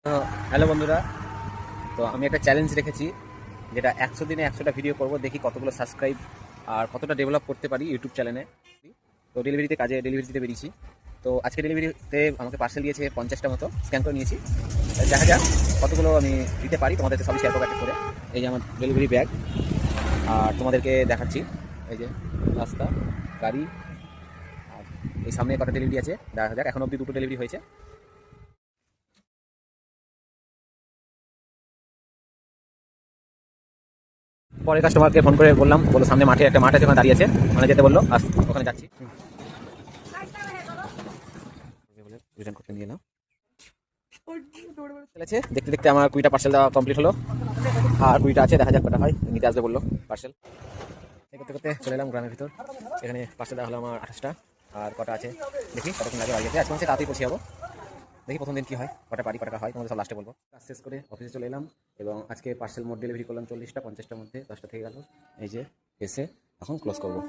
তো হ্যালো বন্ধুরা, তো আমি একটা চ্যালেঞ্জ রেখেছি যেটা 100 দিনে 100টা ভিডিও করব, দেখি কতগুলো সাবস্ক্রাইব আর কতটা ডেভেলপ করতে পারি ইউটিউব চ্যানেলে। তো ডেলিভারি দিতে বেরিয়েছি। তো আজকে ডেলিভারিতে আমাকে পার্সেল দিয়েছে 50টা মতো, স্ক্যান করে নিয়েছি। দেখা যাক কতগুলো আমি দিতে পারি, তোমাদেরকে সবই শেয়ার করবো একটা করে। এই যে আমার ডেলিভারি ব্যাগ, আর তোমাদেরকে দেখাচ্ছি এই যে রাস্তা, গাড়ি, আর এই সামনে কটা ডেলিভারি আছে দেখা যাক। এখন অবধি 2টো ডেলিভারি হয়েছে। পরে কাস্টমারকে ফোন করে বললাম, বলো সামনে একটা মাঠ আছে, ওখানে দাঁড়িয়ে আছে, ওখানে যেতে বললো, ওখানে যাচ্ছি। রিটার্ন করতে নিয়ে এলাম। চলেছে, দেখতে দেখতে আমার 20টা পার্সেল দেওয়া কমপ্লিট হলো, আর 20টা আছে, দেখা যাক কটা হয়। নিতে আসবে বললো পার্সেল। এই করতে করতে চলে এলাম গ্রামের ভিতর। এখানে পার্সেল দেওয়া হলো আমার 28টা, আর কটা আছে দেখি কতক্ষণ লাগে বাড়ি যেতে। আজকে হচ্ছে তাড়াতাড়ি পৌঁছে যাবো, দেখি প্রথম দিন কী হয়, কটা পারি কটা হয় তোমাদের সব লাস্টে বলবো। কাজ শেষ করে অফিসে চলে এলাম, এবং আজকে পার্সেল মোট ডেলিভারি করলাম 40টা, 50টার মধ্যে 10টা থেকে গেল। এই যে এসে এখন ক্লোজ করবো।